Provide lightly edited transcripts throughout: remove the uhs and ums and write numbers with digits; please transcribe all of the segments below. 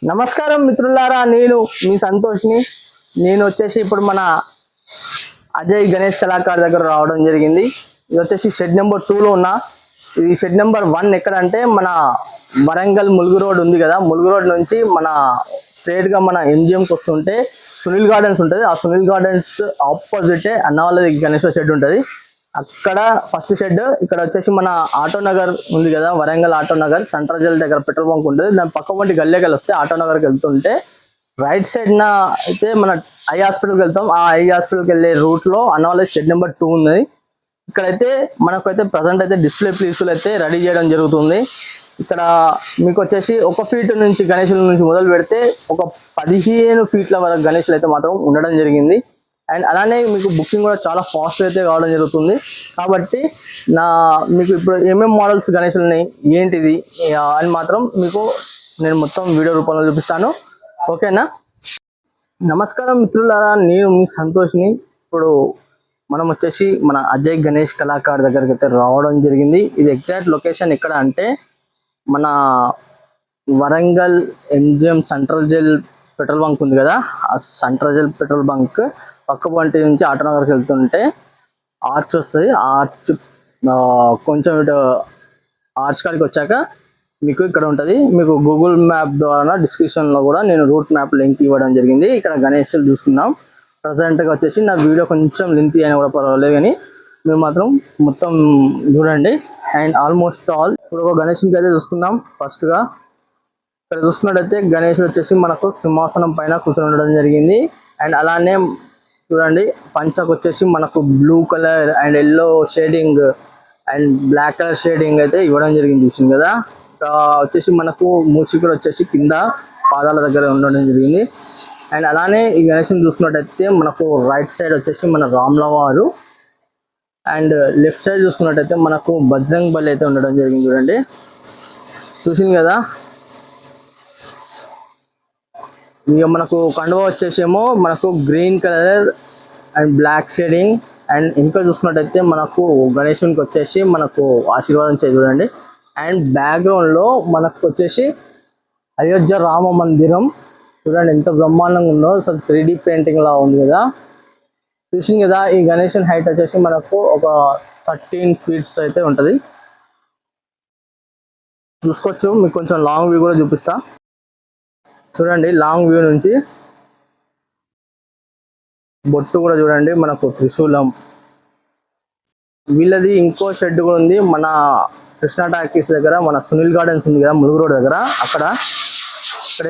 నమస్కారం మిత్రులారా, నేను మీ సంతోష్ని. నేను వచ్చేసి ఇప్పుడు మన అజయ్ గణేష్ కళాకారు దగ్గర రావడం జరిగింది. ఇది వచ్చేసి షెడ్ నెంబర్ 2లో ఉన్నా. ఇది షెడ్ నెంబర్ 1 ఎక్కడ అంటే మన వరంగల్ ములుగు రోడ్ ఉంది కదా, ములుగు రోడ్ నుంచి మన స్ట్రేట్ గా మన ఎంజిఎంకి వస్తుంటే సునీల్ గార్డెన్స్ ఉంటుంది. ఆ సునీల్ గార్డెన్స్ ఆపోజిటే అన్న వాళ్ళది గణేష్ షెడ్ ఉంటుంది. అక్కడ ఫస్ట్ షెడ్. ఇక్కడ వచ్చేసి మన ఆటో నగర్ ఉంది కదా, Warangal auto Nagar central jail దగ్గర పెట్రోల్ బంక్ ఉంటుంది. దాని పక్క వంటి గల్లీకి వస్తే ఆటో నగర్కి వెళ్తుంటే రైట్ సైడ్ నా అయితే మన ఐ హాస్పిటల్కి వెళ్తాం. ఆ ఐ హాస్పిటల్కి వెళ్ళే రూట్ లో అన్న వాళ్ళ షెడ్ నెంబర్ 2 ఉంది. ఇక్కడైతే మనకైతే ప్రజెంట్ అయితే డిస్ప్లే పీసులు అయితే రెడీ చేయడం జరుగుతుంది. ఇక్కడ మీకు వచ్చేసి 1 ఫీట్ నుంచి గణేషుల నుంచి మొదలు పెడితే ఒక 15 ఫీట్ల వరకు గణేషులు అయితే మాత్రం ఉండడం జరిగింది. అండ్ అలానే మీకు బుకింగ్ కూడా చాలా ఫాస్ట్ అయితే కావడం జరుగుతుంది. కాబట్టి మీకు ఇప్పుడు ఏమేమి మోడల్స్ గణేషులు ఉన్నాయి ఏంటిది అని మాత్రం మీకు నేను మొత్తం వీడియో రూపంలో చూపిస్తాను. ఓకేనా? నమస్కారం మిత్రులారా, నేను మీ సంతోష్ని. ఇప్పుడు మనం వచ్చేసి మన అజయ్ గణేష్ కళాకారు దగ్గరికి అయితే రావడం జరిగింది. ఇది ఎగ్జాక్ట్ లొకేషన్ ఎక్కడ అంటే మన Warangal MGM central jail petrol bunk ఉంది కదా, ఆ సెంట్రల్ జైల్ పెట్రోల్ బంక్ పక్క వంటి నుంచి ఆటో నగర్కి వెళ్తుంటే ఆర్చ్ వస్తుంది. ఆర్చ్ కొంచెం ఇటు ఆర్చ్ కాడికి వచ్చాక మీకు ఇక్కడ ఉంటుంది. మీకు గూగుల్ మ్యాప్ ద్వారా డిస్క్రిప్షన్లో కూడా నేను రూట్ మ్యాప్ లింక్ ఇవ్వడం జరిగింది. ఇక్కడ గణేషులు చూసుకున్నాం. ప్రజెంట్గా వచ్చేసి నా వీడియో కొంచెం లెంత్ అయినా కూడా పర్వాలేదు, కానీ మీరు మాత్రం మొత్తం చూడండి. అండ్ ఆల్మోస్ట్ ఆల్ ఇప్పుడు ఒక గణేషునికి అయితే చూసుకుందాం. ఫస్ట్గా ఇక్కడ చూసుకున్నట్టయితే గణేషుడు వచ్చేసి మనకు సింహాసనం పైన కూర్చొని ఉండడం జరిగింది. అండ్ అలానే చూడండి, పంచకు వచ్చేసి మనకు blue colour and yellow shading and black colour shading అయితే ఇవ్వడం జరిగింది. చూసింది కదా. వచ్చేసి మనకు మూషికుడు వచ్చేసి కింద పాదాల దగ్గర ఉండడం జరిగింది. అండ్ అలానే ఈ గణేషుని చూసుకున్నట్టయితే మనకు రైట్ సైడ్ వచ్చేసి మన రామ్లవారు అండ్ లెఫ్ట్ సైడ్ చూసుకున్నట్టయితే మనకు బజరంగ్ బలి అయితే ఉండడం జరిగింది. చూడండి, చూసింది కదా. ఇక మనకు కండువ వచ్చేసేమో మనకు green colour and black shading. And ఇంకా చూసుకున్నట్టయితే మనకు గణేశునికి వచ్చేసి మనకు ఆశీర్వాదం చూడండి. అండ్ బ్యాక్గ్రౌండ్లో మనకు వచ్చేసి అయోధ్య రామ మందిరం చూడండి ఎంత బ్రహ్మాండంగా ఉందో. అసలు 3D పెయింటింగ్ లా ఉంది కదా, చూసింది కదా. ఈ గణేశుని హైట్ వచ్చేసి మనకు ఒక 13 ఫీట్స్ అయితే ఉంటుంది. చూసుకోవచ్చు. మీకు కొంచెం లాంగ్ వ్యూ కూడా చూపిస్తా చూడండి. లాంగ్ వ్యూ నుంచి బొట్టు కూడా చూడండి, మనకు త్రిశూలం. వీళ్ళది ఇంకో షెడ్ కూడా ఉంది మన కృష్ణా టాకీస్ దగ్గర, మన సునీల్ గార్డెన్స్ ఉంది కదా ములుగు రోడ్ దగ్గర. ఇక్కడ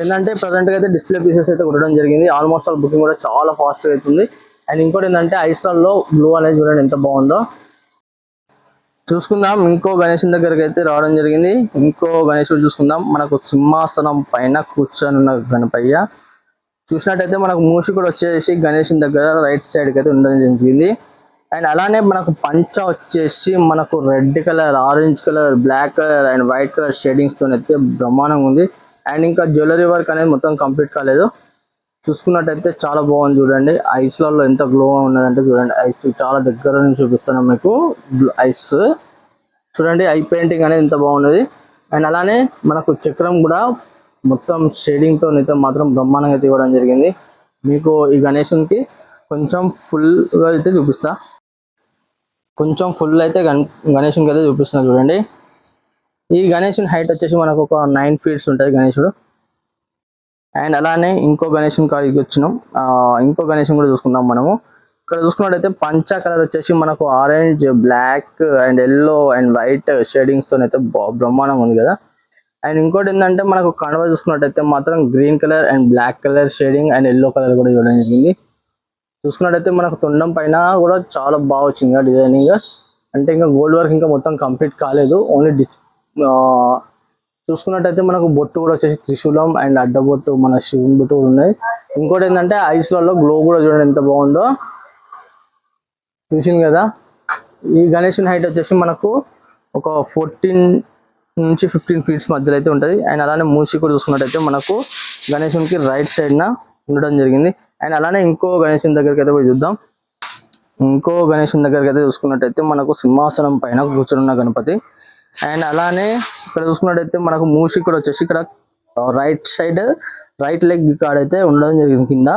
ఏంటంటే ప్రజెంట్గా అయితే డిస్ప్లే పీసెస్ అయితే ఉండడం జరిగింది. ఆల్మోస్ట్ ఆల్ బుకింగ్ కూడా చాలా ఫాస్ట్గా అవుతుంది. అండ్ ఇంకోటి ఏంటంటే ఐస్లాల్లో బ్లూ అనేది చూడండి ఎంత బాగుందో. చూసుకుందాం. ఇంకో గణేశుని దగ్గరికి అయితే రావడం జరిగింది. ఇంకో గణేశుడు చూసుకుందాం. మనకు సింహాసనం పైన కూర్చొని గణపయ్య. చూసినట్టయితే మనకు మూషికుడు వచ్చేసి గణేశుని దగ్గర రైట్ సైడ్కి అయితే ఉండడం జరిగింది. అండ్ అలానే మనకు పంచ వచ్చేసి మనకు red colour, orange colour, black colour and white colour షేడింగ్స్తో అయితే బ్రహ్మాండంగా ఉంది. అండ్ ఇంకా జ్యువెలరీ వర్క్ అనేది మొత్తం కంప్లీట్ కాలేదు. చూసుకున్నట్టయితే చాలా బాగుంది చూడండి. ఐస్లలో ఎంత గ్లోగా ఉన్నదంటే చూడండి. ఐస్ చాలా దగ్గర నుంచి చూపిస్తున్నాం మీకు. ఐస్ చూడండి, ఐ పెయింటింగ్ అనేది ఎంత బాగున్నది. అండ్ అలానే మనకు చక్రం కూడా మొత్తం షేడింగ్తో అయితే మాత్రం బ్రహ్మాండంగా అయితే ఇవ్వడం జరిగింది. మీకు ఈ గణేశునికి కొంచెం ఫుల్గా అయితే చూపిస్తా. కొంచెం ఫుల్ అయితే గణేశునికి అయితే చూపిస్తున్నా చూడండి. ఈ గణేశుని హైట్ వచ్చేసి మనకు ఒక 9 ఫీట్స్ ఉంటుంది గణేశుడు. అండ్ అలానే ఇంకో గణేశుని కాడికి వచ్చినాం. ఇంకో గణేశుని కూడా చూసుకుందాం మనము. ఇక్కడ చూసుకున్నట్టయితే పంచ కలర్ వచ్చేసి మనకు orange, black and yellow and white షేడింగ్స్తో అయితే బ్రహ్మాండంగా ఉంది కదా. అండ్ ఇంకోటి ఏంటంటే మనకు కండువ చూసుకున్నట్టయితే మాత్రం green colour and black colour shading and yellow colour కూడా ఇవ్వడం జరిగింది. చూసుకున్నట్టయితే మనకు తొండం పైన కూడా చాలా బాగా వచ్చింది డిజైనింగ్. అంటే ఇంకా గోల్డ్ వర్క్ ఇంకా మొత్తం కంప్లీట్ కాలేదు. ఓన్లీ చూసుకున్నట్టయితే మనకు బొట్టు కూడా వచ్చేసి త్రిశూలం అండ్ అడ్డబొట్టు మన శివుని బొట్టు కూడా ఉన్నాయి. ఇంకోటి ఏంటంటే ఐస్లలో గ్లో కూడా చూడండి ఎంత బాగుందో. చూసింది కదా. ఈ గణేశుని హైట్ వచ్చేసి మనకు ఒక 14 నుంచి 15 ఫీట్స్ మధ్యలో అయితే ఉంటుంది. అండ్ అలానే మూషికుడు చూసుకున్నట్టయితే మనకు గణేశునికి రైట్ సైడ్న ఉండడం జరిగింది. అండ్ అలానే ఇంకో గణేశుని దగ్గరికి అయితే పోయి చూద్దాం. ఇంకో గణేశుని దగ్గరికి అయితే చూసుకున్నట్టయితే మనకు సింహాసనం పైన కూర్చున్న గణపతి. అండ్ అలానే ఇక్కడ చూసుకున్నట్టయితే మనకు మూషికుడు వచ్చేసి ఇక్కడ రైట్ సైడ్ రైట్ లెగ్ కాడ అయితే ఉండడం జరిగింది కింద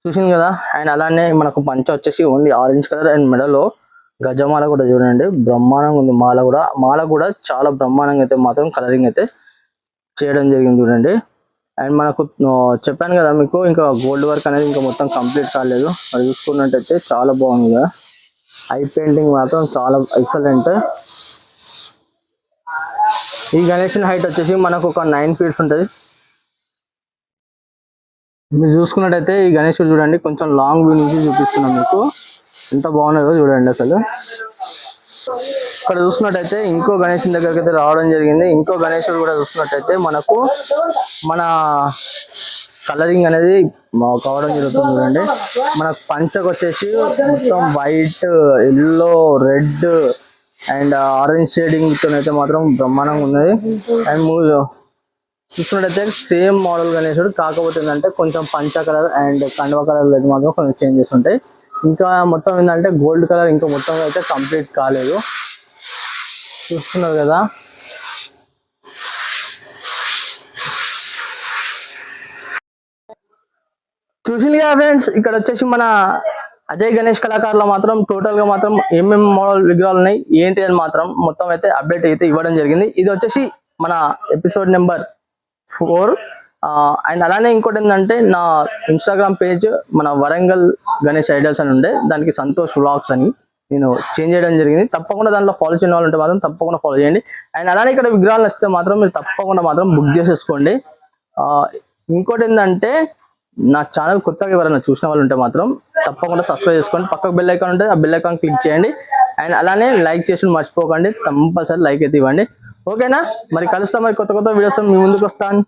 చూసింది కదా. అండ్ అలానే మనకు పంచ వచ్చేసి ఓన్లీ ఆరెంజ్ కలర్ అండ్ మెడలో గజమాల కూడా చూడండి బ్రహ్మాండంగా ఉంది. మాల కూడా చాలా బ్రహ్మాండంగా అయితే మాత్రం కలరింగ్ అయితే చేయడం జరిగింది చూడండి. అండ్ మనకు చెప్పాను కదా మీకు ఇంకా గోల్డ్ వర్క్ అనేది ఇంకా మొత్తం కంప్లీట్ కాలేదు. అది చూసుకున్నట్టయితే చాలా బాగుంది కదా. ఐ పెయింటింగ్ మాత్రం చాలా ఎక్సలెంట్. ఈ గణేష్ హైట్ వచ్చేసి మనకు ఒక 9 feet ఉంటుంది. మీరు చూసుకున్నట్టయితే ఈ గణేశుడు చూడండి కొంచెం లాంగ్ వ్యూ నుంచి చూపిస్తున్నాం మీకు, ఎంత బాగున్నదో చూడండి. అసలు ఇక్కడ చూసుకున్నట్టయితే ఇంకో గణేశుని దగ్గరికి అయితే రావడం జరిగింది. ఇంకో గణేశుడు కూడా చూసుకున్నట్టయితే మనకు మన కలరింగ్ అనేది కావడం జరుగుతుంది చూడండి. మనకు పంచకు వచ్చేసి మొత్తం white, yellow, red and orange shading తో అయితే మాత్రం బ్రహ్మాండంగా ఉన్నది. అండ్ చూసుకున్నట్టయితే సేమ్ మోడల్ గణేశుడు, కాకపోతే ఏంటంటే కొంచెం పంచ కలర్ అండ్ కండువ కలర్ అయితే మాత్రం కొంచెం చేంజెస్ ఉంటాయి. ఇంకా మొత్తం ఏంటంటే గోల్డ్ కలర్ ఇంకా మొత్తం అయితే కంప్లీట్ కాలేదు. చూస్తున్నారు కదా. చూసింది కదా ఫ్రెండ్స్, ఇక్కడ వచ్చేసి మన అజయ్ గణేష్ కళాకారులో మాత్రం టోటల్ గా మాత్రం ఏమేమి మోడల్ విగ్రహాలు ఉన్నాయి ఏంటి అని మాత్రం మొత్తం అయితే అప్డేట్ అయితే ఇవ్వడం జరిగింది. ఇది వచ్చేసి మన ఎపిసోడ్ నెంబర్ 4. అండ్ అలానే ఇంకోటి ఏంటంటే నా ఇన్స్టాగ్రామ్ పేజ్ మన వరంగల్ గణేష్ ఐడల్స్ అని ఉండే, దానికి సంతోష్ వ్లాగ్స్ అని నేను చేంజ్ చేయడం జరిగింది. తప్పకుండా దాంట్లో ఫాలో చేయని వాళ్ళు ఉంటే మాత్రం తప్పకుండా ఫాలో చేయండి. అండ్ అలానే ఇక్కడ విగ్రహాలు నచ్చితే మాత్రం మీరు తప్పకుండా మాత్రం బుక్ చేసేసుకోండి. ఇంకోటి ఏంటంటే నా ఛానల్ కొత్తగా ఎవరైనా చూసిన వాళ్ళు ఉంటే మాత్రం తప్పకుండా సబ్స్క్రైబ్ చేసుకోండి. పక్కకు బెల్ ఐకాన్ ఉంటే ఆ బెల్ ఐకాన్ క్లిక్ చేయండి. అండ్ అలానే లైక్ చేసి మర్చిపోకండి, కంపల్సరీ లైక్ అయితే ఇవ్వండి. ఓకేనా, మరి కలుస్తాం మరి కొత్త వీడియోస్ మీ ముందుకు వస్తాను.